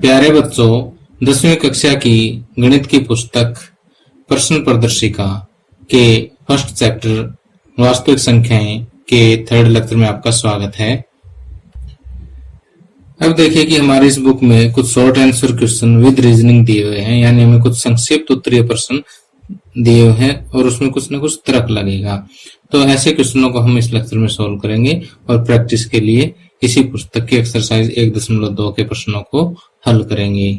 प्यारे बच्चों, 10वीं कक्षा की गणित की पुस्तक प्रश्न प्रदर्शिका के फर्स्ट चैप्टर वास्तविक संख्याएं के थर्ड लेक्चर में आपका स्वागत है। अब देखिए कि हमारी इस बुक में कुछ short answer question with reasoning दिए हुए हैं, यानी हमें कुछ संक्षिप्त उत्तरीय प्रश्न दिए हुए हैं और उसमें कुछ न कुछ तर्क लगेगा। तो ऐसे क्वेश्चनों को हम इस लेक्चर में सॉल्व करेंगे और प्रैक्टिस के लिए इसी पुस्तक की एक्सरसाइज 1.2 के प्रश्नों को हल करेंगे।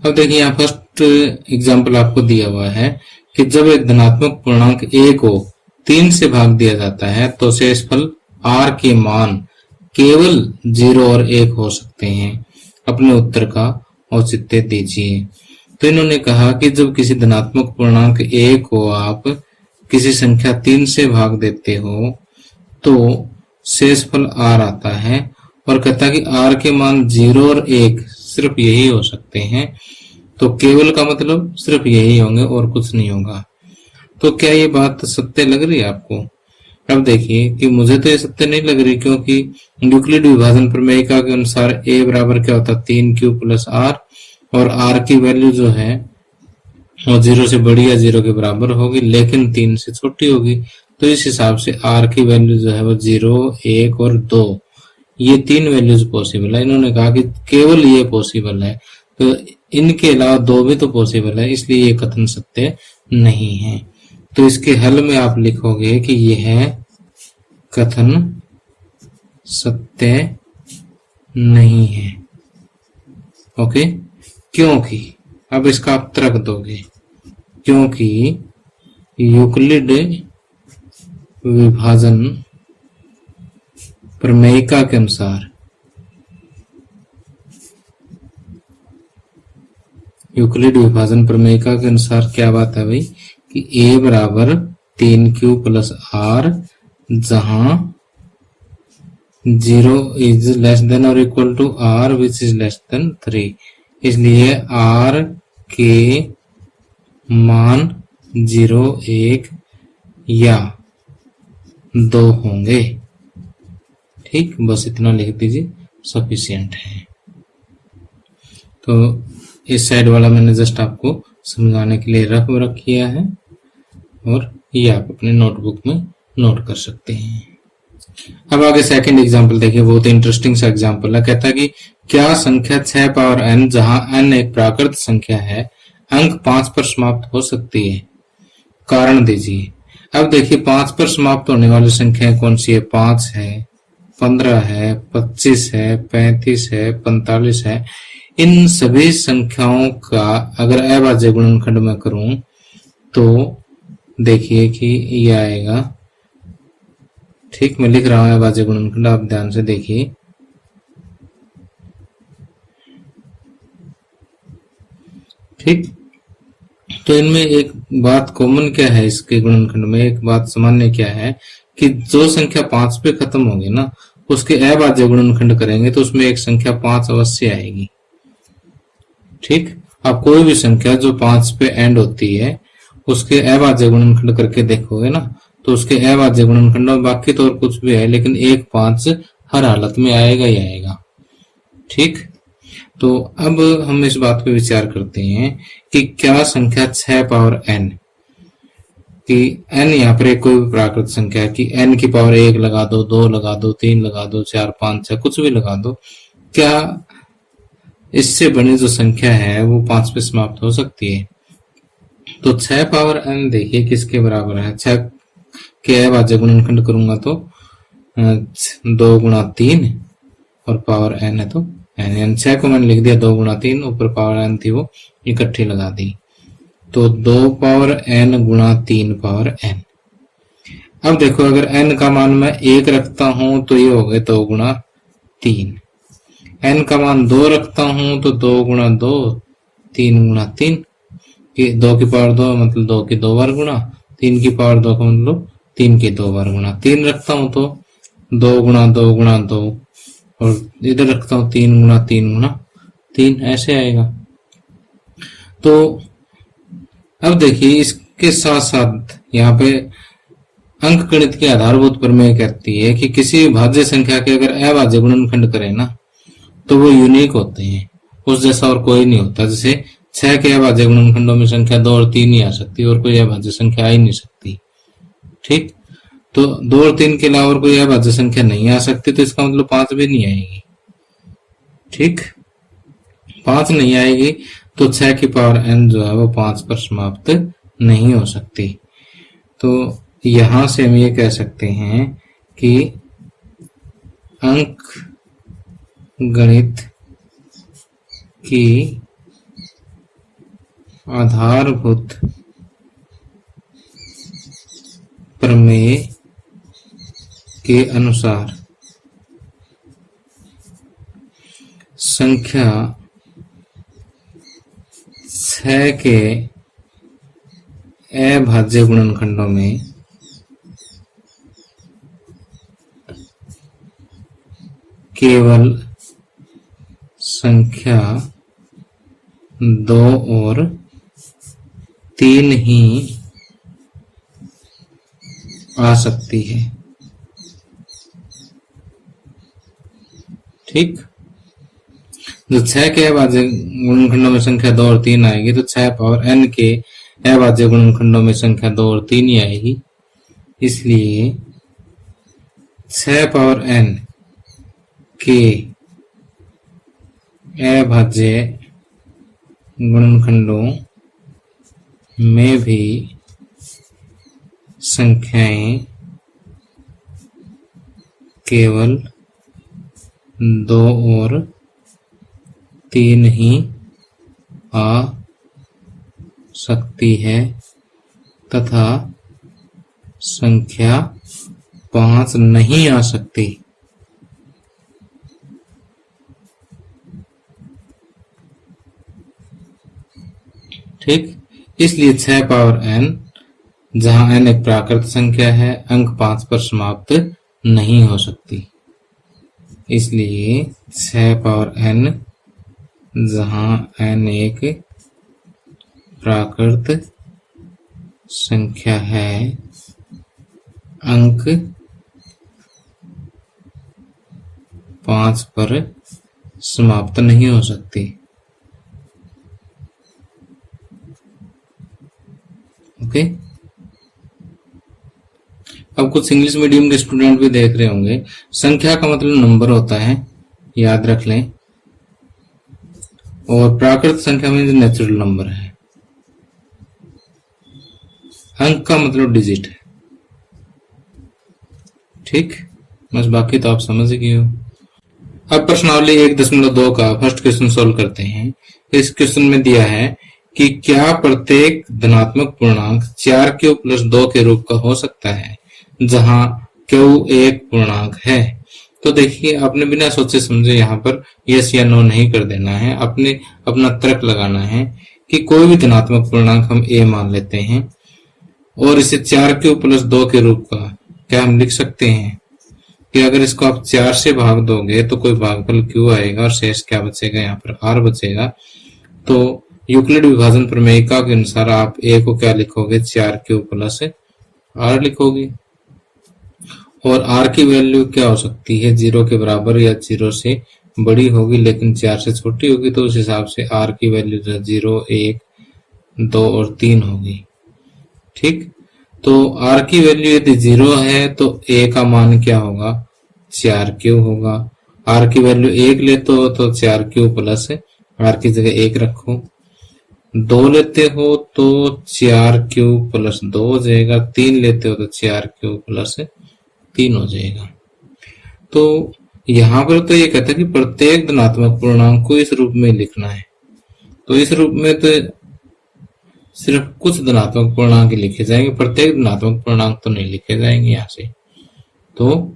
अब देखिए यहाँ फर्स्ट एग्जाम्पल आपको दिया हुआ है कि जब एक धनात्मक पूर्णांक a को 3 से भाग दिया जाता है तो शेषफल r के मान केवल 0 और 1 हो सकते हैं। अपने उत्तर का औचित्य दीजिए। तो इन्होंने कहा कि जब किसी धनात्मक पूर्णांक a को आप किसी संख्या 3 से भाग देते हो तो शेषफल r आता है और कहता कि r के मान 0 और 1 सिर्फ यही हो सकते हैं। तो केवल का मतलब सिर्फ यही होंगे और कुछ नहीं होगा। तो क्या ये बात सत्य लग रही है आपको? अब देखिए कि मुझे तो ये सत्य नहीं लग रही, क्योंकि यूक्लिड विभाजन प्रमेयिका के अनुसार a बराबर क्या होता है 3q प्लस r, और r की वैल्यू जो है वो 0 से बड़ी या 0 के बराबर होगी लेकिन 3 से छोटी होगी। तो इस हिसाब से r की वैल्यू जो है वो 0, 1 और 2, ये 3 वैल्यूज पॉसिबल है। इन्होंने कहा कि केवल ये पॉसिबल है, तो इनके अलावा 2 भी तो पॉसिबल है, इसलिए ये कथन सत्य नहीं है। तो इसके हल में आप लिखोगे कि यह कथन सत्य नहीं है। ओके, क्योंकि अब इसका आप तर्क दोगे, क्योंकि यूक्लिड विभाजन प्रमेयिका के अनुसार यूक्लिड विभाजन प्रमेयिका के अनुसार क्या बात है भाई कि a बराबर 3q प्लस r, जहां 0 इज लेस देन और equal to r which is less than 3, इसलिए r के मान 0, 1 या 2 होंगे। ठीक, बस इतना लिख दीजिए, सफिशिएंट है। तो इस साइड वाला मैंने जस्ट आपको समझाने के लिए रफ किया है और ये आप अपने नोटबुक में नोट कर सकते हैं। अब आगे सेकंड एग्जांपल देखिए, बहुत इंटरेस्टिंग सा एग्जांपल है। कहता है कि क्या संख्या 6 पावर n, जहां n एक प्राकृत संख्या है, अंक 5 पर समाप्त हो सकती है? कारण दीजिए। अब देखिए 5 पर समाप्त होने वाली संख्या कौन सी है? 5 है, 15 है, 25 है, 35 है, 45 है। इन सभी संख्याओं का अगर अभाज्य गुणनखंड में करूं तो देखिए कि ये आएगा। ठीक, मैं लिख रहा हूं अभाज्य गुणनखंड, आप ध्यान से देखिए। ठीक, तो इनमें एक बात कॉमन क्या है, इसके गुणनखंड में एक बात सामान्य क्या है कि जो संख्या 5 पे खत्म होगी ना, उसके अभाज्य गुणनखंड करेंगे तो उसमें एक संख्या 5 अवश्य आएगी। ठीक, आप कोई भी संख्या जो 5 पे एंड होती है उसके अभाज्य गुणनखंड करके देखोगे ना, तो उसके अभाज्य गुणनखंड में बाकी तो और कुछ भी है लेकिन एक 5 हर हालत में आएगा ही आएगा। ठीक, तो अब हम इस बात पे विचार करते हैं कि क्या संख्या 6 पावर n, कि n यहाँ पर एक कोई भी प्राकृत संख्या है कि n की पावर 1 लगा दो, 2 लगा दो, 3 लगा दो, 4, 5, 6 कुछ भी लगा दो, क्या इससे बनी जो संख्या है वो 5 पे समाप्त हो सकती है? तो 6 पावर n देखिए किसके बराबर है? 6 के अभाज्य गुणनखंड करूंगा तो 2 गुणा 3 और पावर n है तो n, 6 को मैंने लिख दिया 2 गुणा 3, ऊपर पावर n थी वो इकट्ठी लगा दी, तो 2 पावर n गुणा 3 पावर n। अब देखो अगर n का मान मैं 1 रखता हूं तो ये हो गए 2 गुणा 3, n का मान 2 रखता हूं तो 2 गुणा 2, 3 गुणा 3, 2 की पावर 2 मतलब 2 की 2 बार गुणा, 3 की पावर 2 का मतलब 3 की 2 बार गुणा, 3 रखता हूं तो 2 गुणा 2 गुणा 2, और इधर रखता हूं 3 गुणा 3 गुणा 3, ऐसे आएगा। तो अब देखिए इसके साथ साथ यहाँ पे अंक गणित की आधारभूत प्रमेय कहती है कि किसी भाज्य संख्या के अगर अभाज्य गुणनखंड करें ना तो वो यूनिक होते हैं, उस जैसा और कोई नहीं होता। जैसे 6 के अभाज्य गुणनखंडों में संख्या 2 और 3 ही आ सकती और कोई अभाज्य संख्या आ ही नहीं सकती। ठीक, तो 2 और 3 के अलावा और कोई अभाज्य संख्या नहीं आ सकती, तो इसका मतलब 5 भी नहीं आएगी। ठीक, 5 नहीं आएगी तो 6 की पावर n जो है वो 5 पर समाप्त नहीं हो सकती। तो यहां से हम ये कह सकते हैं कि अंक गणित की आधारभूत प्रमेय के अनुसार संख्या 6 के अभाज्य गुणनखंडों में केवल संख्या 2 और 3 ही आ सकती है। ठीक, जो 6 के अभाज्य गुणनखंडों में संख्या 2 और 3 आएगी तो 6 पावर n के अभाज्य गुणनखंडों में संख्या 2 और 3 ही आएगी। इसलिए 6 पावर n के अभाज्य गुणनखंडों में भी संख्याएं केवल 2 और 3 ही आ सकती है तथा संख्या 5 नहीं आ सकती। ठीक, इसलिए 6 पावर n, जहां n एक प्राकृत संख्या है, अंक 5 पर समाप्त नहीं हो सकती। इसलिए 6 पावर n, जहां n एक प्राकृत संख्या है, अंक 5 पर समाप्त नहीं हो सकती। ओके, अब कुछ इंग्लिश मीडियम के स्टूडेंट भी देख रहे होंगे। संख्या का मतलब नंबर होता है, याद रख लें, और प्राकृत संख्या में नेचुरल नंबर है। अंक का मतलब डिजिट है। ठीक, बस बाकी तो आप समझ गए हो। अब प्रश्नावली 1.2 का फर्स्ट क्वेश्चन सोल्व करते हैं। इस क्वेश्चन में दिया है कि क्या प्रत्येक धनात्मक पूर्णांक 4q + 2 के रूप का हो सकता है जहां q एक पूर्णांक है। तो देखिए, आपने बिना सोचे समझे यहाँ पर यस या नो नहीं कर देना है, अपने अपना तर्क लगाना है कि कोई भी धनात्मक पूर्णांक हम a मान लेते हैं और इसे 4q + 2 के रूप का क्या हम लिख सकते हैं कि अगर इसको आप 4 से भाग दोगे तो कोई भागफल q आएगा और शेष क्या बचेगा, यहाँ पर r बचेगा। तो यूक्लिड विभाजन प्रमेयिका के अनुसार आप a को क्या लिखोगे, 4q + r लिखोगे, और r की वैल्यू क्या हो सकती है, 0 के बराबर या 0 से बड़ी होगी लेकिन 4 से छोटी होगी। तो उस हिसाब से r की वैल्यू 0, 1, 2 और 3 होगी। ठीक, तो r की वैल्यू यदि 0 है तो a का मान क्या होगा, 4q होगा। r की वैल्यू 1 लेते हो तो 4q + r की जगह 1 रखो। 2 लेते हो तो 4q + 2 हो जाएगा। 3 लेते हो तो 4q + 3 हो जाएगा। तो यहाँ पर तो ये कहता है कि प्रत्येक धनात्मक पूर्णांक को इस रूप में लिखना है। तो इस रूप में तो सिर्फ कुछ धनात्मक पूर्णांक लिखे जाएंगे, प्रत्येक धनात्मक पूर्णांक तो नहीं लिखे जाएंगे यहाँ से। तो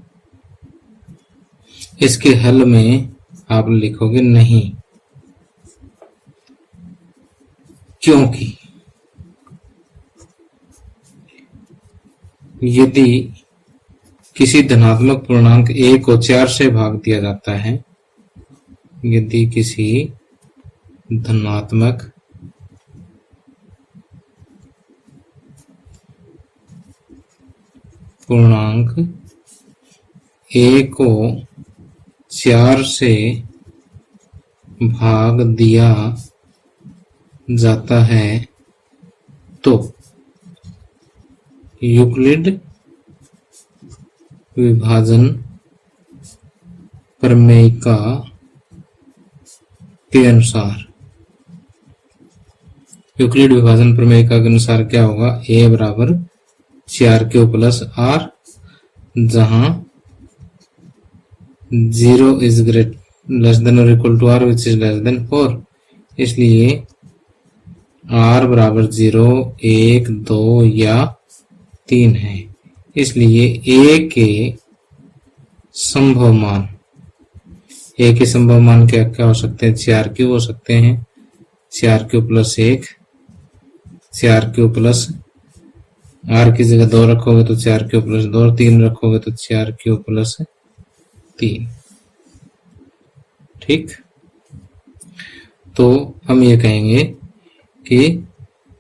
इसके हल में आप लिखोगे नहीं, क्योंकि यदि किसी धनात्मक पूर्णांक a को 4 से भाग दिया जाता है, यदि किसी धनात्मक पूर्णांक a को 4 से भाग दिया जाता है तो यूक्लिड विभाजन प्रमेयिका के अनुसार, यूक्लिड विभाजन प्रमेयिका के अनुसार क्या होगा, a बराबर 4q प्लस r, जहां 0 इज ग्रेट लेस देन और equal to r which is less than 4, इसलिए r बराबर 0, 1, 2 या 3 है। इसलिए a के संभव मान, a के संभव मान क्या क्या हो सकते हैं, 4q हो सकते हैं, 4q plus 1, 4q plus r की जगह 2 रखोगे तो 4q प्लस 2, 3 रखोगे तो 4q प्लस 3। ठीक, तो हम ये कहेंगे कि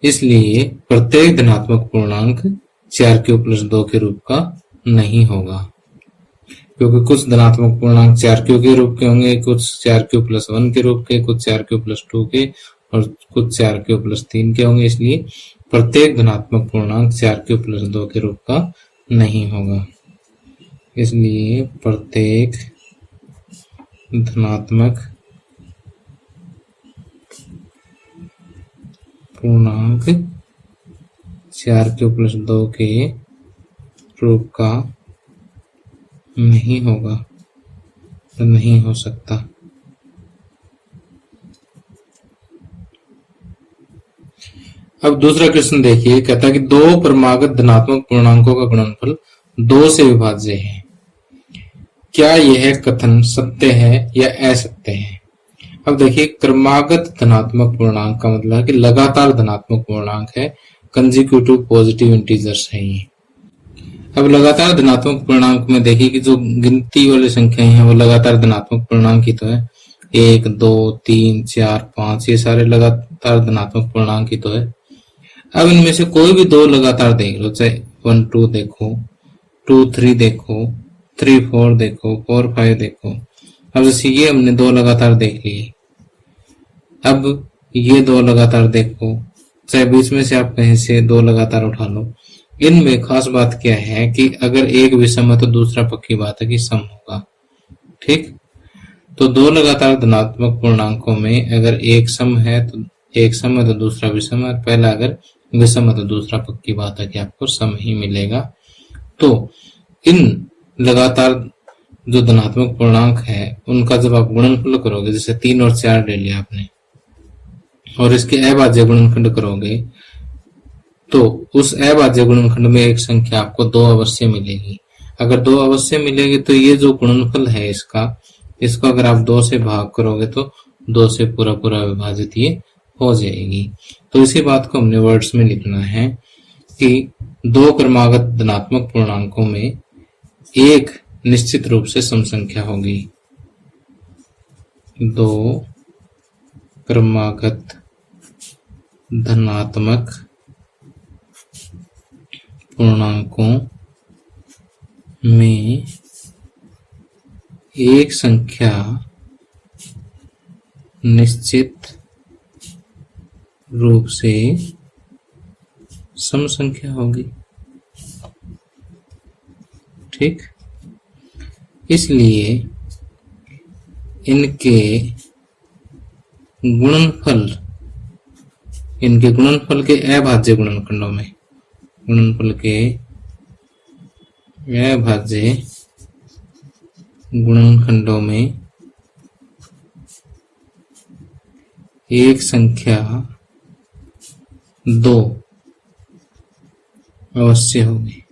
इसलिए प्रत्येक धनात्मक पूर्णांक 4q प्लस 2 के रूप का नहीं होगा, क्योंकि कुछ धनात्मक पूर्णांक 4q के रूप के होंगे, कुछ 4q प्लस 1 के रूप के, कुछ 4q प्लस 2 के और कुछ 4q प्लस 3 के होंगे। इसलिए प्रत्येक धनात्मक पूर्णांक 4q प्लस 2 के रूप का नहीं होगा। इसलिए प्रत्येक धनात्मक पूर्णांक 4q प्लस 2 के रूप का नहीं होगा, तो नहीं हो सकता। अब दूसरा क्वेश्चन देखिए, कहता है कि दो परमागत धनात्मक पूर्णांकों का गुणनफल 2 से विभाज्य है, क्या यह कथन सत्य है या असत्य है। अब देखिए, क्रमागत धनात्मक पूर्णांक का मतलब है कि लगातार धनात्मक पूर्णांक है, कंसेक्यूटिव पॉजिटिव इंटीजर्स है ये। अब लगातार धनात्मक पूर्णांक में देखिए कि जो गिनती वाली संख्याएं हैं वो लगातार धनात्मक पूर्णांक ही तो है, 1, 2, 3, 4, 5, ये सारे लगातार धनात्मक पूर्णांक ही तो है। अब इनमें से कोई भी दो लगातार देख लो, चाहे 1, 2 देखो, 2, 3 देखो, 3, 4 देखो, 4, 5 देखो। अब जैसे ये हमने दो लगातार देख लिए, अब ये दो लगातार देखो, चाहे बीच में से आप कहीं से दो लगातार उठा लो। इनमें खास बात क्या है कि अगर एक विषम है तो दूसरा पक्की बात है कि सम होगा। ठीक, तो दो लगातार धनात्मक पूर्णांकों में अगर एक सम है तो दूसरा विषम है, पहला अगर विषम है तो दूसरा पक्की बात है कि आपको सम ही मिलेगा। तो इन लगातार जो धनात्मक पूर्णांक है उनका जब आप गुणनफल करोगे, जैसे 3 और 4 ले लिया आपने, और इसके अभाज्य गुणनखंड करोगे तो उस अभाज्य गुणनखंड में एक संख्या आपको 2 अवश्य मिलेगी। अगर 2 अवश्य मिलेगी तो ये जो गुणनफल है इसको अगर आप 2 से भाग करोगे तो 2 से पूरा पूरा विभाजित ये हो जाएगी। तो इसी बात को हमने वर्ड्स में लिखना है कि दो क्रमागत धनात्मक पूर्णांकों में एक निश्चित रूप से सम संख्या होगी। दो क्रमागत धनात्मक पूर्णांकों में एक संख्या निश्चित रूप से सम संख्या होगी। ठीक, इसलिए इनके गुणनफल के अभाज्य गुणनखंडों में, गुणनफल के अभाज्य गुणनखंडों में एक संख्या 2 अवश्य होगी।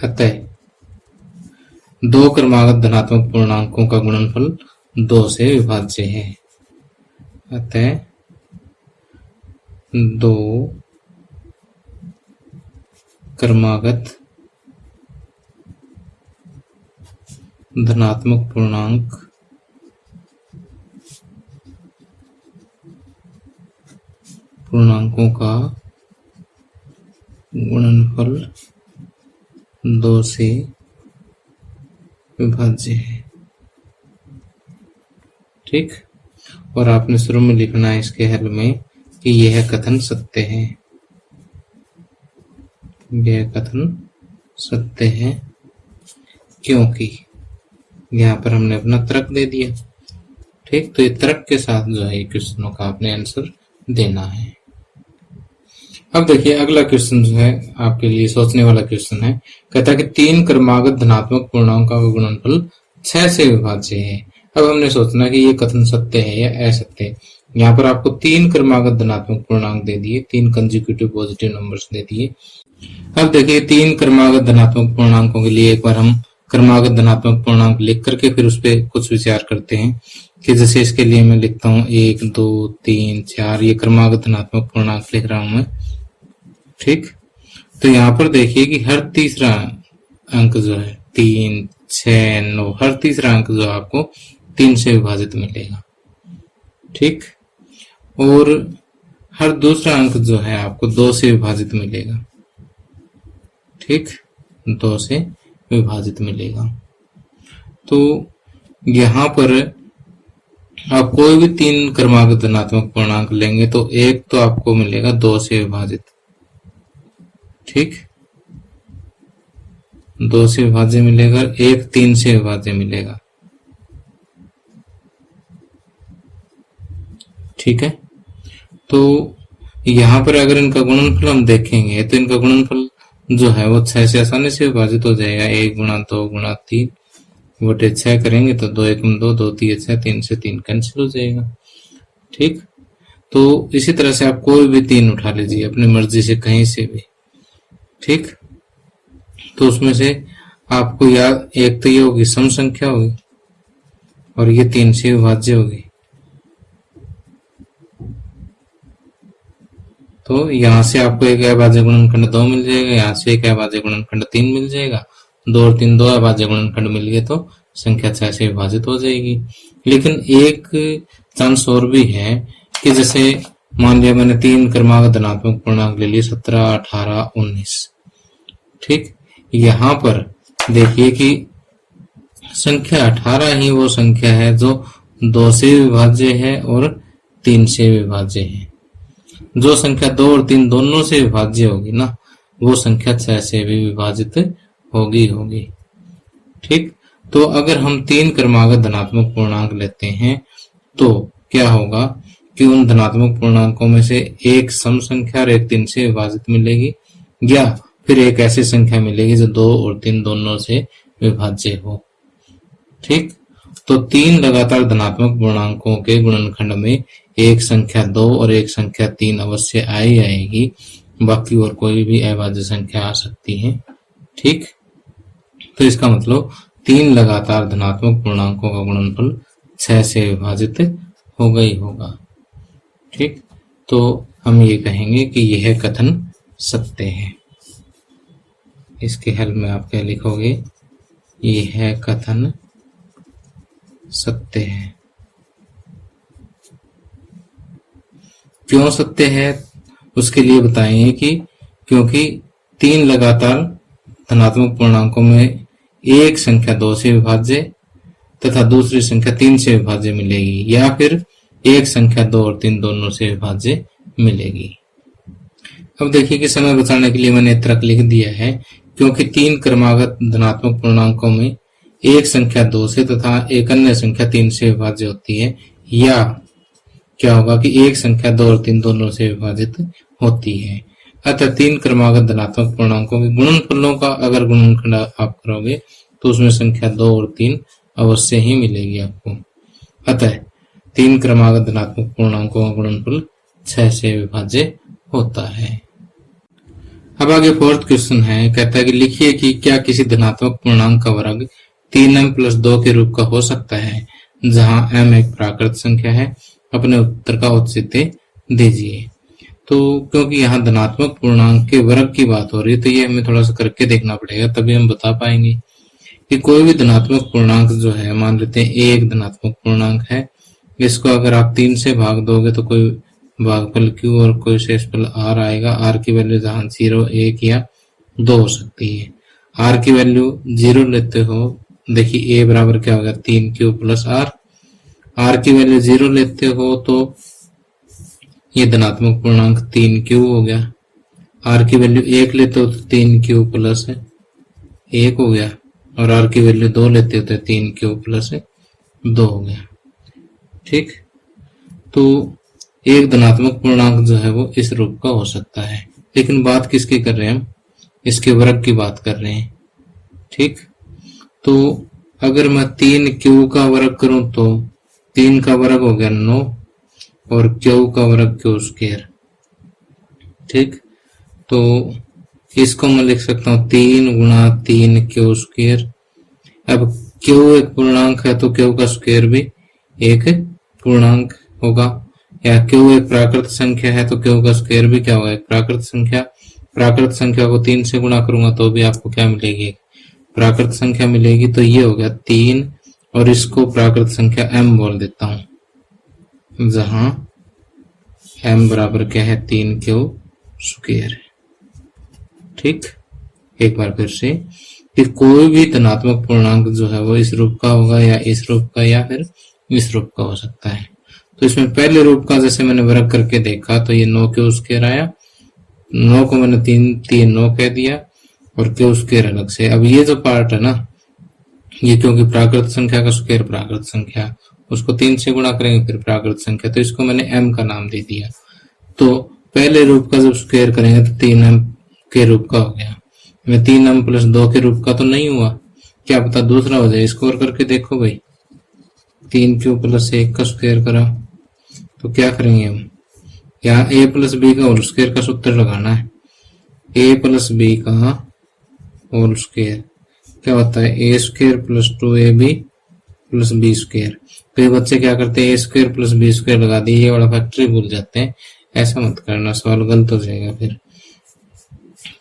अतः दो क्रमागत धनात्मक पूर्णांकों का गुणनफल 2 से विभाज्य है। अतः दो क्रमागत धनात्मक पूर्णांकों का गुणनफल 2 से विभाज्य है। ठीक, और आपने शुरू में लिखना है इसके हल में कि यह कथन सत्य है, यह कथन सत्य है क्योंकि यहाँ पर हमने अपना तर्क दे दिया। ठीक, तो ये तर्क के साथ जो है क्वेश्चनों का आपने आंसर देना है। अब देखिए अगला क्वेश्चन जो है आपके लिए सोचने वाला क्वेश्चन है। कहता है कि 3 क्रमागत धनात्मक पूर्णांकों का गुणनफल 6 से विभाज्य है। अब हमने सोचना कि ये कथन सत्य है या असत्य है। यहाँ पर आपको 3 क्रमागत धनात्मक पूर्णांक दे दिए, 3 कंसेक्यूटिव पॉजिटिव नंबर्स दे दिए। अब देखिए 3 क्रमागत धनात्मक पूर्णांकों के लिए एक बार हम क्रमागत धनात्मक पूर्णांक लिख करके फिर उस पर कुछ विचार करते हैं कि जैसे इसके लिए मैं लिखता हूँ 1 2 3 4, ये क्रमागत धनात्मक पूर्णांक लिख रहा हूं मैं। ठीक, तो यहाँ पर देखिए कि हर तीसरा अंक जो है 3 6 9, हर तीसरा अंक जो आपको 3 से विभाजित मिलेगा। ठीक, और हर दूसरा अंक जो है आपको 2 से विभाजित मिलेगा। ठीक, 2 से विभाजित मिलेगा। तो यहाँ पर आप कोई भी 3 क्रमागत धनात्मक पूर्णांक लेंगे तो एक तो आपको मिलेगा 2 से विभाजित। ठीक, 2 से विभाज्य मिलेगा, एक 3 से विभाज्य मिलेगा। ठीक है, तो यहाँ पर अगर इनका गुणनफल हम देखेंगे तो इनका गुणनफल जो है वो 6 से आसानी से विभाजित हो जाएगा। 1 गुणा 2 गुणा 3 बटे 6 करेंगे तो 2 1 2, 2 3 6, 3 से 3 कैंसिल हो जाएगा। ठीक, तो इसी तरह से आप कोई भी 3 उठा लीजिए अपनी मर्जी से कहीं से भी। ठीक, तो उसमें से आपको याद एक तो ये होगी सम संख्या होगी और ये 3 से विभाज्य होगी। तो यहाँ से आपको एक अभाज्य गुणनखंड 2 मिल जाएगा, यहाँ से एक अभाज्य गुणनखंड 3 मिल जाएगा। 2 और 3 2 अभाज्य गुणनखंड मिल गए तो संख्या 6 से विभाजित हो जाएगी। लेकिन एक चांस और भी है कि जैसे मान लिया मैंने 3 क्रमागत धनात्मक पूर्णांक ले लिए 17 18 19। ठीक, यहाँ पर देखिए कि संख्या 18 ही वो संख्या है जो 2 से विभाज्य है और 3 से विभाज्य है। जो संख्या 2 और 3 दोनों से विभाज्य होगी ना, वो संख्या 6 से भी विभाजित होगी। ठीक, तो अगर हम 3 क्रमागत धनात्मक पूर्णांक लेते हैं तो क्या होगा कि उन धनात्मक पूर्णांकों में से एक सम संख्या और एक 3 से विभाजित मिलेगी, या फिर एक ऐसी संख्या मिलेगी जो 2 और 3 दोनों से विभाज्य हो। ठीक, तो 3 लगातार धनात्मक पूर्णांकों के गुणनखंड में एक संख्या 2 और एक संख्या 3 अवश्य आएगी, बाकी और कोई भी अभाज्य संख्या आ सकती है। ठीक, तो इसका मतलब 3 लगातार धनात्मक पूर्णांकों का गुणनफल 6 से विभाजित होगा ही होगा। ठीक, तो हम ये कहेंगे कि यह कथन सत्य है। इसके हल में आप क्या लिखोगे, यह कथन सत्य है। क्यों सत्य है उसके लिए बताएंगे कि क्योंकि 3 लगातार धनात्मक पूर्णांकों में एक संख्या 2 से विभाज्य तथा दूसरी संख्या 3 से विभाज्य मिलेगी, या फिर एक संख्या 2 और 3 दोनों से विभाज्य मिलेगी। अब देखिए कि समय बचाने के लिए मैंने तर्क लिख दिया है। क्योंकि 3 क्रमागत धनात्मक पूर्णांकों में एक संख्या 2 से तथा एक अन्य संख्या 3 से विभाज्य होती है, या क्या होगा कि एक संख्या 2 और 3 दोनों से विभाजित होती है। अतः 3 क्रमागत धनात्मक पूर्णांकों के गुणनफलों का अगर गुणनखंड आप करोगे तो उसमें संख्या 2 और 3 अवश्य ही मिलेगी आपको। अतः 3 क्रमागत धनात्मक पूर्णांकों का गुणनफल 6 से विभाज्य होता है। अब आगे 4th क्वेश्चन है। कहता है कि लिखिए कि क्या किसी धनात्मक पूर्णांक का वर्ग 3m+2 के रूप का हो सकता है, जहां m एक प्राकृत संख्या है। अपने उत्तर का औचित्य दीजिए। तो क्योंकि यहाँ धनात्मक पूर्णांक के वर्ग की बात हो रही है तो ये हमें थोड़ा सा करके देखना पड़ेगा, तभी हम बता पाएंगे कि कोई भी धनात्मक पूर्णांक जो है, मान लेते हैं एक धनात्मक पूर्णांक है, इसको अगर आप 3 से भाग दोगे तो कोई भागफल क्यू और कोई शेषफल आर आएगा। आर की वैल्यू जहां 0, 1 या 2 हो सकती है। आर की वैल्यू 0 लेते हो, देखिए ए बराबर क्या होगा 3q प्लस आर। आर की वैल्यू 0 लेते हो तो ये धनात्मक पूर्णांक 3q हो गया। आर की वैल्यू 1 लेते हो तो 3q प्लस 1 हो गया, और आर की वैल्यू 2 लेते हो तो 3q प्लस 2 हो गया। ठीक, तो एक धनात्मक पूर्णांक जो है वो इस रूप का हो सकता है। लेकिन बात किसकी कर रहे हैं हम, इसके वर्ग की बात कर रहे हैं। ठीक, तो अगर मैं 3q का वर्ग करूं तो 3 का वर्ग हो गया 9 और q का वर्ग q स्क्वायर। ठीक, तो इसको मैं लिख सकता हूं 3 गुणा 3q स्क्वायर। अब q एक पूर्णांक है तो q का स्क्वायर भी एक पूर्णांक होगा, या q एक प्राकृत संख्या है तो q का स्क्वायर भी क्या होगा, एक प्राकृत संख्या। प्राकृत संख्या को 3 से गुणा करूंगा तो भी आपको क्या मिलेगी, प्राकृत संख्या मिलेगी। तो ये हो गया 3, और इसको प्राकृत संख्या m बोल देता हूं, जहां m बराबर क्या है 3q स्क्वायर। ठीक, एक बार फिर से कि कोई भी धनात्मक पूर्णांक जो है वो इस रूप का होगा, या इस रूप का, या फिर इस रूप का हो सकता है। तो इसमें पहले रूप का जैसे मैंने वर्ग करके देखा तो ये 9q स्क्वायर आया, 9 को मैंने 3 9 कह दिया, और q स्क्वायर अलग से। अब ये जो पार्ट है ना, ये क्योंकि प्राकृत संख्या का स्क्वायर प्राकृत संख्या, उसको 3 से गुणा करेंगे फिर प्राकृत संख्या, तो इसको मैंने m का नाम दे दिया। तो पहले रूप का जब स्क्वायर करेंगे तो 3m के रूप का हो गया। मैं 3m प्लस 2 के रूप का तो नहीं हुआ, क्या पता दूसरा हो जाए। इसको और करके देखो भाई, 3q प्लस 1 का स्क्वायर करा तो क्या करेंगे हम, यहाँ a प्लस बी का होल स्क्वायर का सूत्र लगाना है। a प्लस बी का होल स्क्वायर क्या होता है, A square plus 2ab plus B square. तो ये बच्चे क्या करते हैं, A square plus B square लगा दिए, ये वाला फैक्टरी भूल जाते हैं। ऐसा मत करना, सवाल गलत हो जाएगा फिर।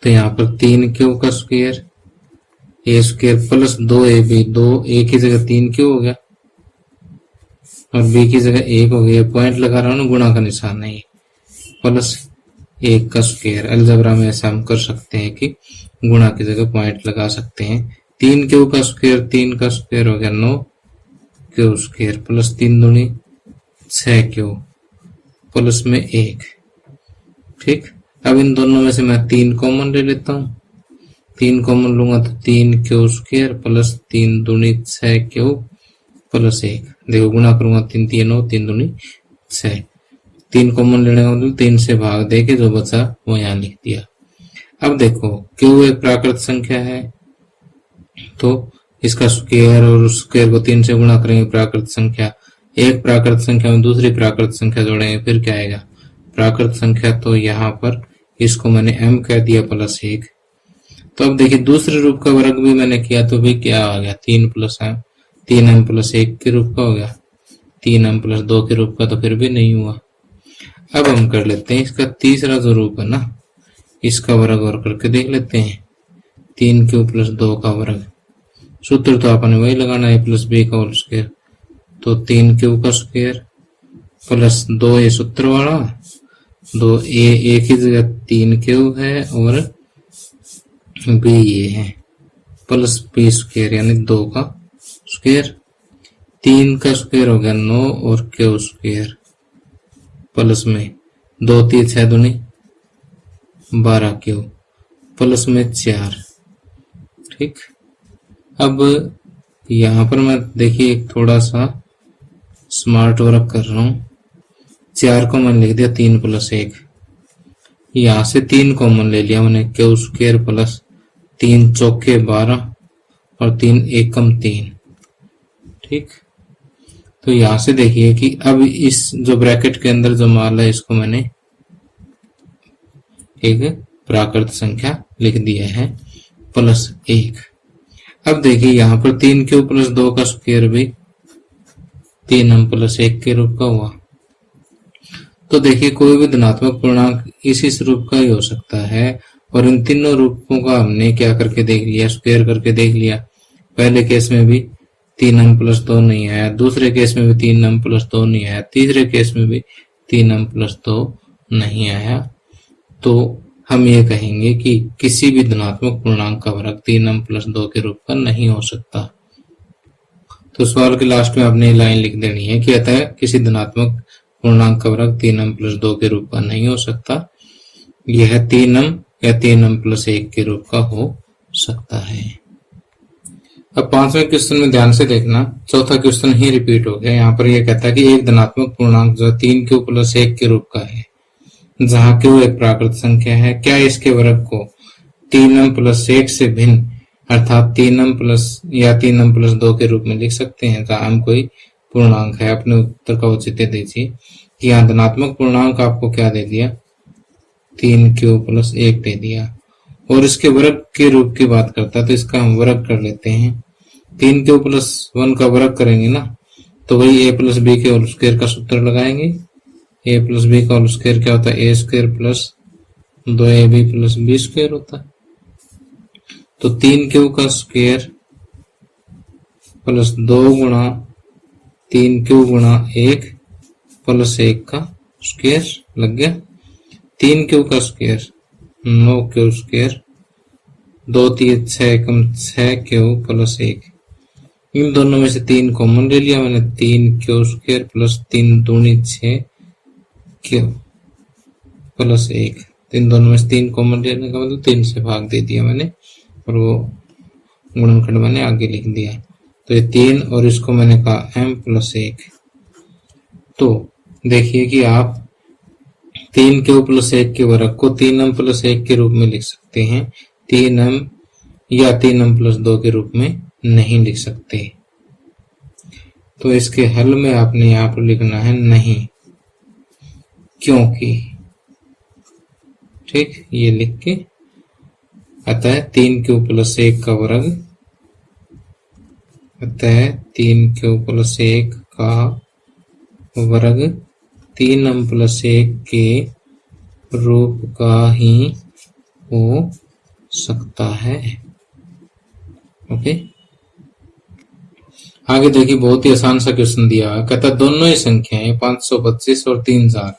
तो यहाँ पर 3q का स्क्वायर, ए स्क्वायर प्लस 2ab, 2a की जगह 3q हो गया और b की जगह 1 हो गया। पॉइंट लगा रहा हूं ना, गुणा का निशान है, प्लस 1 का स्क्वायर। अलजेब्रा में ऐसा हम कर सकते हैं कि गुणा की जगह पॉइंट लगा सकते हैं। 3q का स्क्वायर, 3 का स्क्वायर हो गया 9q स्क्वायर, प्लस 3 दूनी 6q, प्लस में 1। ठीक, अब इन दोनों में से मैं 3 कॉमन ले लेता हूं, 3 कॉमन लूंगा तो 3q स्क्वायर प्लस 3 दूनी 6q प्लस 1। देखो गुणा करूंगा 3 3 9, 3 दूनी 6। 3 कॉमन लेने का मतलब 3 से भाग दे के जो बचा वो यहाँ लिख दिया। अब देखो q एक प्राकृत संख्या है तो इसका स्क्वायर, और उस स्क्वायर को 3 से गुणा करेंगे प्राकृत संख्या। एक प्राकृत संख्या में दूसरी प्राकृत संख्या जोड़ेंगे फिर क्या आएगा, प्राकृत संख्या। तो यहाँ पर इसको मैंने m कह दिया प्लस 1। तो अब देखिए दूसरे रूप का वर्ग भी मैंने किया तो भी क्या आ गया, 3m प्लस 1 के रूप का हो गया। 3m प्लस 2 के रूप का तो फिर भी नहीं हुआ। अब हम कर लेते हैं इसका तीसरा जो रूप है ना, इसका वर्ग और करके देख लेते हैं। 3q प्लस 2 का वर्ग, सूत्र तो आपने वही लगाना है, प्लस b का होल स्क्वायर। तो 3q का स्क्वायर प्लस 2 ये सूत्र वाला, 2a एक ही जगह 3q है और b ये है, प्लस b स्क्वायर यानी 2 का स्क्वायर। 3 का स्क्वायर हो गया 9 और q स्क्वायर, प्लस में 2 3 6 दूनी 12q, प्लस में 4। ठीक, अब यहाँ पर मैं देखिए थोड़ा सा स्मार्ट वर्क कर रहा हूँ। 4 को मैंने लिख दिया 3 प्लस 1, यहाँ से 3 कॉमन ले लिया मैंने, q स्क्वायर प्लस 3 चौके 12 और 3 एकम 3। ठीक, तो यहाँ से देखिए कि अब इस जो ब्रैकेट के अंदर जो मान है इसको मैंने एक प्राकृत संख्या लिख दिया है प्लस 1। अब देखिए यहाँ पर 3q प्लस 2 का स्क्वायर भी 3m प्लस 1 के रूप का हुआ। तो देखिए कोई भी धनात्मक पूर्णांक इस रूप का ही हो सकता है, और इन तीनों रूपों का हमने क्या करके देख लिया, स्क्वायर करके देख लिया। पहले केस में भी 3m प्लस 2 नहीं आया, दूसरे केस में भी 3m प्लस 2 नहीं आया, तीसरे केस में भी 3m प्लस 2 नहीं आया, तो हम ये कहेंगे कि किसी भी धनात्मक पूर्णांक का वर्ग 3m प्लस 2 के रूप का नहीं हो सकता। तो सवाल के लास्ट में आपने लाइन लिख देनी है कि अतः किसी धनात्मक पूर्णांक का वर्ग 3m प्लस 2 के रूप का नहीं हो सकता, यह 3m या 3m प्लस 1 के रूप का हो सकता है। अब पांचवें क्वेश्चन में ध्यान से देखना, चौथा क्वेश्चन ही रिपीट हो गया। यहाँ पर यह कहता है कि एक धनात्मक पूर्णांक जो 3q प्लस 1 के रूप का है, जहाँ q एक प्राकृत संख्या है, क्या इसके वर्ग को 3m प्लस 1 से भिन्न अर्थात 3m प्लस या 3m प्लस 2 के रूप में लिख सकते हैं, जहाँ m कोई पूर्णांक है। अपने उत्तर का औचित्य दीजिए कि यहाँ धनात्मक पूर्णांक आपको क्या दे दिया, 3q प्लस 1 दे दिया, और इसके वर्ग के रूप की बात करता है, तो इसका हम वर्ग कर लेते हैं। 3q प्लस 1 का वर्ग करेंगे ना, तो वही a प्लस बी के होल स्क्वायर का सूत्र लगाएंगे। a प्लस बी का होल स्क्वायर क्या होता है, a square plus 2ab plus B square होता है। तो 3q का स्क्वायर प्लस 2 गुणा 3q गुणा 1 प्लस 1 का स्क्वायर लग गया। 3q का स्क्वायर 9q स्क्वायर, 2 3 6 कम 6q प्लस 1, इन दोनों में से 3 कॉमन ले लिया मैंने, 3q स्क्वायर प्लस 3 दूनी 6q प्लस 1, इन दोनों में से 3 कॉमन लेने का मतलब 3 से भाग दे दिया मैंने, और वो गुणनखंड मैंने आगे लिख दिया। तो ये 3 और इसको मैंने कहा m प्लस 1। तो देखिए कि आप 3q प्लस 1 के वर्ग को 3m प्लस 1 के रूप में लिख सकते हैं, 3m या 3m प्लस 2 के रूप में नहीं लिख सकते। तो इसके हल में आपने यहाँ पर लिखना है नहीं, क्योंकि, ठीक, ये लिख के, अतः 3q प्लस 1 का वर्ग, अतः 3q प्लस 1 का वर्ग 3m प्लस 1 के रूप का ही हो सकता है। ओके, आगे देखिए, बहुत ही आसान सा क्वेश्चन दिया है। कहता है दोनों ही संख्याएं 525 और 3000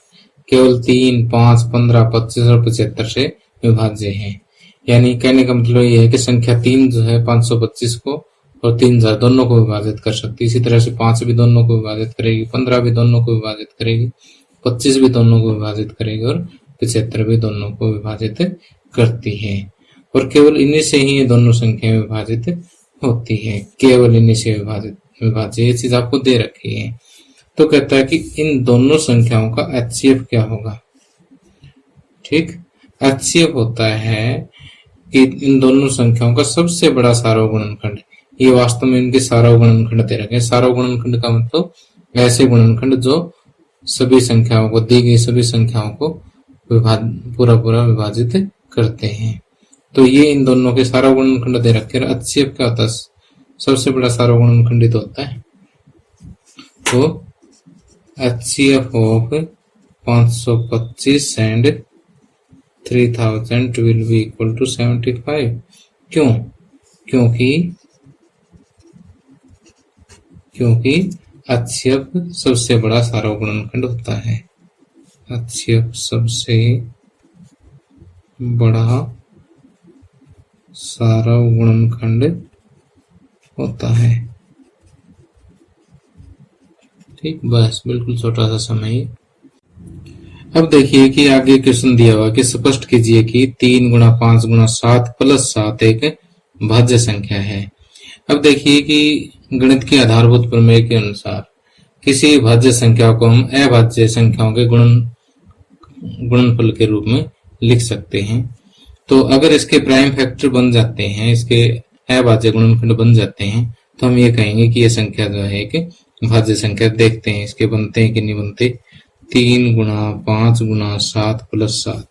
केवल 3, 5, 15, 25 और 75 से विभाज्य हैं। यानी कहने का मतलब ये है कि संख्या 3 जो है 525 को और 3000 दोनों को विभाजित कर सकती है। इसी तरह से 5 भी दोनों को विभाजित करेगी, 15 भी दोनों को विभाजित करेगी, 25 भी दोनों को विभाजित करेगी और 75 भी दोनों को विभाजित करती है। और केवल इन्हीं से ही ये दोनों संख्याएं विभाजित होती है, केवल इन्हीं से विभाज्य, ये चीज आपको दे रखी है। तो कहता है कि इन दोनों संख्याओं का HCF क्या होगा। ठीक, HCF होता है कि इन दोनों संख्याओं का सबसे बड़ा सार्वत्रिक गुणनखंड। ये वास्तव में इनके सार्वत्रिक गुणनखंड दे रखे हैं। सार्वत्रिक गुणनखंड का मतलब ऐसे गुणनखंड जो सभी संख्याओं को, दी गई सभी संख्याओं को पूरा विभाजित करते हैं। तो ये इन दोनों के सार्वत्रिक गुणनखंड दे रखे हैं। HCF क्या होता है, सबसे बड़ा सार्वत्रिक गुणनखंड होता है। तो HCF of 525 and 3000 will be equal to 75। क्यों? क्योंकि HCF सबसे बड़ा सार्वत्रिक गुणनखंड होता है। HCF सबसे बड़ा सार्वत्रिक गुणनखंड होता है। ठीक, बस बिल्कुल छोटा सा समय। अब देखिए कि आगे क्वेश्चन दिया हुआ कि स्पष्ट कीजिए कि 3 गुणा 5 गुणा 7 प्लस 7 एक भाज्य संख्या है। अब देखिए कि गणित की आधारभूत प्रमेय के अनुसार किसी भाज्य संख्या को हम अभाज्य संख्याओं के गुणनफल के रूप में लिख सकते हैं। तो अगर इसके प्राइम फैक्टर बन जाते हैं, इसके अभाज्य गुणनखंड बन जाते हैं, तो हम ये कहेंगे कि ये संख्या जो है कि भाज्य संख्या। देखते हैं इसके बनते हैं कि नहीं बनते। 3 गुणा 5 गुणा 7 प्लस 7,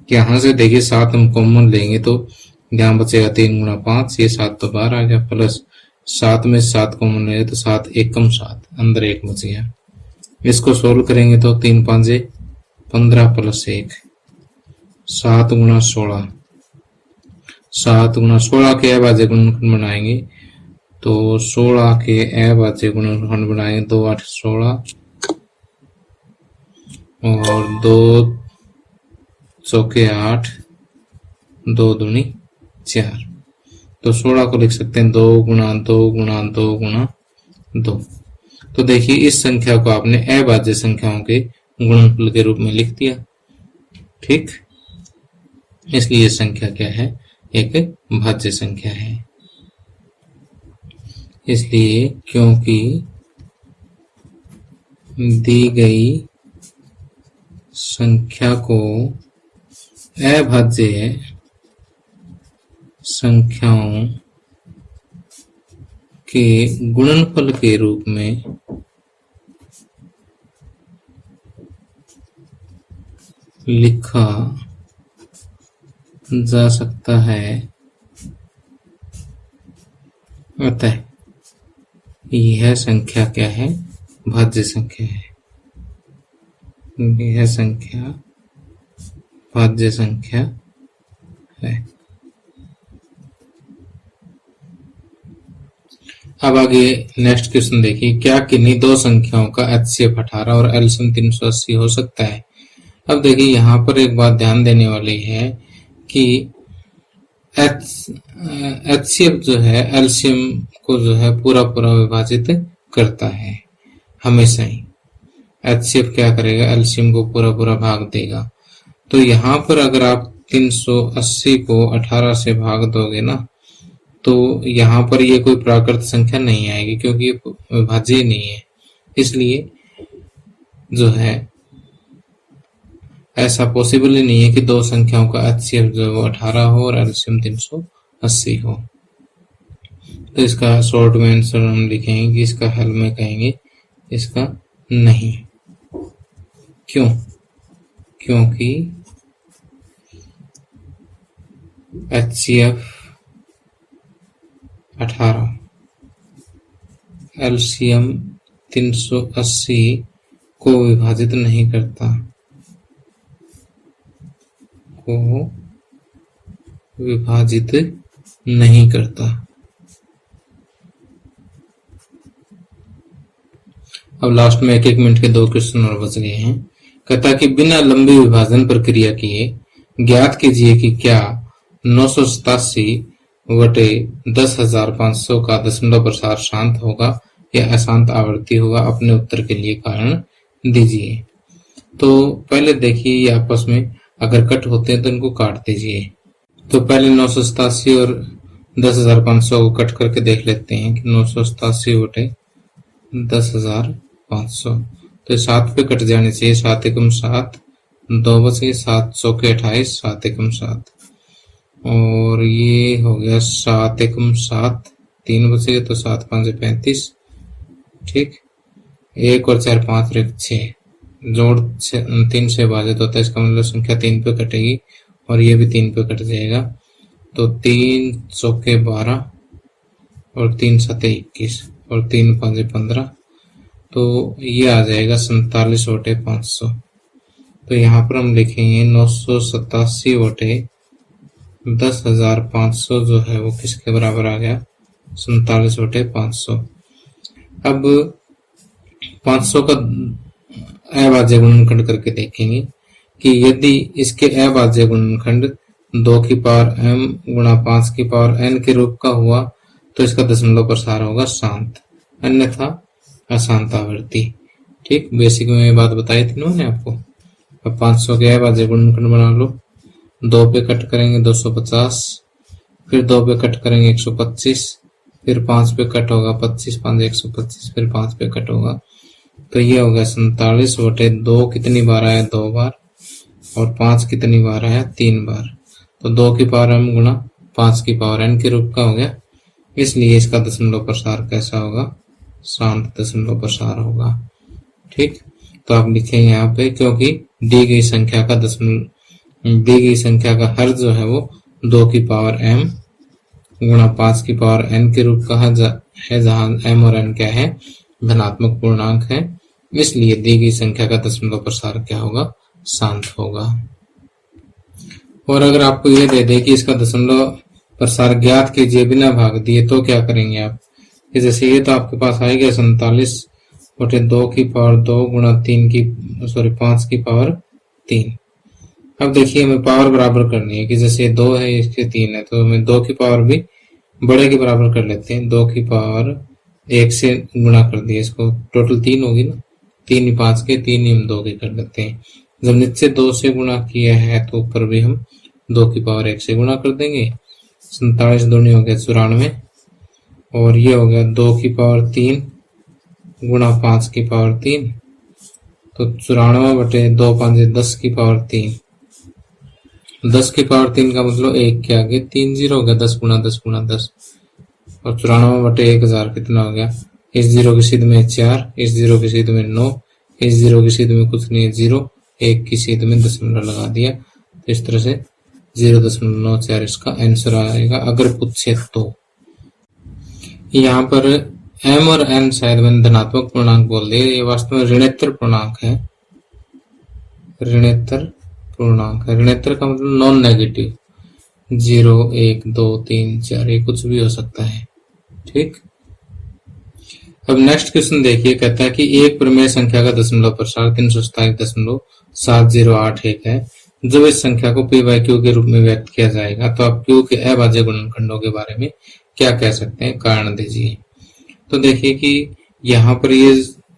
यहां से देखिए 7 हम कॉमन लेंगे तो यहाँ बचेगा 3 गुणा 5, ये 7 तो बाहर आ गया, प्लस 7 में 7 कॉमन ले तो 7 एकम 7, अंदर 1 बच गया। इसको सोल्व करेंगे तो 3 5 15 प्लस 1, 7 गुणा 16, 7 गुणा 16 के अभाज्य गुणनखंड बनाएंगे तो 16 के अभाज्य गुणनखंड बनाएंगे 2 8 16, और 2 चौके 8, 2 दूनी 4। तो 16 को लिख सकते हैं 2 गुणा 2 गुणा 2 गुणा 2। तो देखिए इस संख्या को आपने अभाज्य संख्याओं के गुणनफल के रूप में लिख दिया। ठीक, इसलिए ये संख्या क्या है, एक भाज्य संख्या है। इसलिए क्योंकि दी गई संख्या को अभाज्य संख्याओं के गुणनफल के रूप में लिखा जा सकता है, अतः यह संख्या क्या है, भाज्य संख्या है। यह संख्या भाज्य संख्या है। अब आगे नेक्स्ट क्वेश्चन देखिए, क्या किन्हीं दो संख्याओं का HCF 18 और एलसीएम 380 हो सकता है। अब देखिए यहाँ पर एक बात ध्यान देने वाली है कि HCF जो है एलसीएम को जो है पूरा पूरा विभाजित करता है हमेशा ही। HCF क्या करेगा, एलसीएम को पूरा पूरा भाग देगा। तो यहाँ पर अगर आप 380 को 18 से भाग दोगे ना, तो यहाँ पर ये कोई प्राकृत संख्या नहीं आएगी क्योंकि ये विभाज्य नहीं है। इसलिए जो है ऐसा पॉसिबल ही नहीं है कि दो संख्याओं का HCF जो है 18 हो और एलसीएम 380 हो। तो इसका शॉर्ट में आंसर हम लिखेंगे कि इसका हल में कहेंगे इसका नहीं। क्यों? क्योंकि HCF 18 एलसीएम 380 को विभाजित नहीं करता, को विभाजित नहीं करता। अब लास्ट में 1-1 मिनट के 2 क्वेश्चन और बच गए हैं। कहता कि बिना लंबी विभाजन प्रक्रिया किए ज्ञात कीजिए कि क्या 987 बटे 10,500 का दशमलव प्रसार शांत होगा या अशांत आवृत्ति होगा। अपने उत्तर के लिए कारण दीजिए। तो पहले देखिए ये आपस में अगर कट होते हैं तो इनको काट दीजिए। तो पहले 987 और 10,500 को कट करके देख लेते हैं कि 987 बटे 10,500 तो 7 पे कट जाने चाहिए। 7 एकम 7, 2 बचे, 7 चौके 28, 7 एकम 7 और ये हो गया 7 एकम 7, 3 बचे तो 7 5 35। ठीक, 1 और 4 5 और 1 6 जोड़ 3 से विभाजित होता है। इसका मतलब संख्या 3 पे कटेगी और ये भी 3 पे कट जाएगा। तो 3 चौके 12 और 3 सते 21 और 3 5 15 तो ये आ जाएगा 47 बटे 500। तो यहाँ पर हम लिखेंगे 987 बटे 10,500 जो है वो किसके बराबर आ गया, 47 बटे 500। अब 500 का अभाज्य गुणनखंड करके देखेंगे कि यदि इसके अभाज्य गुणनखंड 2 की पावर m गुणा 5 की पावर n के रूप का हुआ तो इसका दशमलव प्रसार होगा शांत, अन्यथा अशांत आवृत्ति। ठीक, बेसिक में ये बात बताई थी मैंने आपको। अब 500 के अभाज्य गुणनखंड बना लो। 2 पे कट करेंगे 250, फिर 2 पे कट करेंगे 125, फिर 5 पे कट होगा 25 5 125, फिर 5 पे कट होगा तो ये हो गया 47 बटे 2 कितनी बार आया, 2 बार, और 5 कितनी बार आया, 3 बार। तो 2 की पावर m गुणा 5 की पावर n के रूप का हो गया। इसलिए इसका दशमलव प्रसार कैसा होगा, शांत दशमलव प्रसार होगा। ठीक, तो आप लिखेंगे यहाँ पे क्योंकि दी गई संख्या का हर जो है वो 2 की पावर m गुणा 5 की पावर n के रूप का है, जहाँ m और n क्या है, धनात्मक पूर्णांक है। इसलिए दी गई संख्या का दशमलव प्रसार क्या होगा, शांत होगा। और अगर आपको ये दे दे कि इसका दशमलव प्रसार ज्ञात कीजिए बिना भाग दिए तो क्या करेंगे आप। जैसे ये तो आपके पास आएगा 47 बटे 2 की पावर 2 गुणा 5 की पावर 3। अब देखिए हमें पावर बराबर करनी है कि जैसे 2 है इसके 3 है, तो हमें 2 की पावर भी बड़े के बराबर कर लेते हैं। 2 की पावर 1 से गुणा कर दिया, इसको टोटल 3 होगी ना, 3 ही 5 के, 3 ही हम 2 के कर लेते हैं। जब नीचे 2 से गुणा किया है तो ऊपर भी हम 2 की पावर 1 से गुणा कर देंगे। 47 दूनी हो गया 94, और ये हो गया 2 की पावर 3 गुणा 5 की पावर 3, तो 94 बटे 2 5 10 की पावर 3। 10 की पावर 3 का मतलब 1 के आगे 3 जीरो हो गया, 10 गुणा 10 गुणा 10, और 94 बटे 1000 कितना हो गया। इस जीरो की सीध में 4, इस जीरो की सीध में 9, इस जीरो की सीध में कुछ नहीं है 0, 1 की सीध में दशमलव लगा दिया, तो इस तरह से 0.94 इसका आंसर आएगा अगर पूछे तो। यहाँ पर m और n शायद मैंने धनात्मक पूर्णांक बोल दिया, ये वास्तव में ऋणोत्तर पूर्णांक है। ऋणोत्तर पूर्णांक है, ऋणोत्तर का मतलब नॉन नेगेटिव, 0 1 2 3 4 ये कुछ भी हो सकता है। ठीक, अब नेक्स्ट क्वेश्चन देखिए, कहता है कि एक प्रमेय संख्या का दशमलव प्रसार 327.7081 है। जब इस संख्या को p बाई क्यू के रूप में व्यक्त किया जाएगा तो आप क्यू के अभाज्य गुणनखंडों के बारे में क्या कह सकते हैं, कारण दीजिए। तो देखिए कि यहाँ पर ये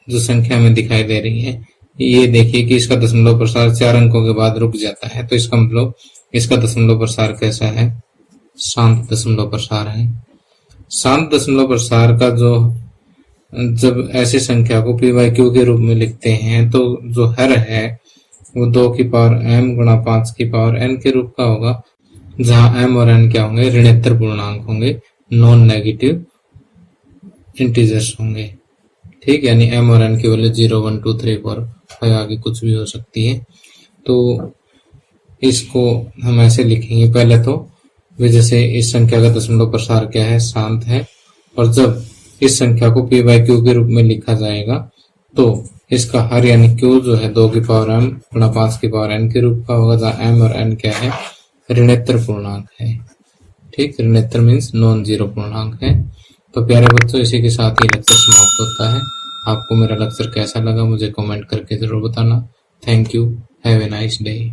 जो संख्या हमें दिखाई दे रही है, ये देखिए कि इसका दशमलव प्रसार 4 अंकों के बाद रुक जाता है, तो इसका मतलब इसका दशमलव प्रसार कैसा है, शांत दशमलव प्रसार है। शांत दशमलव प्रसार का जो जब ऐसी संख्या को p बाई क्यू के रूप में लिखते हैं तो जो हर है वो 2 की पावर m गुणा 5 की पावर n के रूप का होगा, जहां m और n क्या होंगे, ऋणोत्तर पूर्णांक होंगे, नॉन नेगेटिव इंटीजर्स होंगे। ठीक, यानी m और n की वैल्यू 0 1 2 3 4 5 आगे कुछ भी हो सकती है। तो इसको हम ऐसे लिखेंगे, पहले तो जैसे इस संख्या का दशमलव प्रसार क्या है, शांत है, और जब इस संख्या को p बाई क्यू के रूप में लिखा जाएगा तो इसका हर यानी q जो है 2 की पावर m गुणा 5 की पावर n के रूप का होगा, जहाँ m और n क्या है, ऋणोत्तर पूर्णांक है। ठीक, ऋणोत्तर मीन्स नॉन जीरो पूर्णांक है। तो प्यारे बच्चों, इसी के साथ ही लेक्चर समाप्त होता है। आपको मेरा लेक्चर कैसा लगा मुझे कमेंट करके जरूर बताना। Thank you, have a nice day.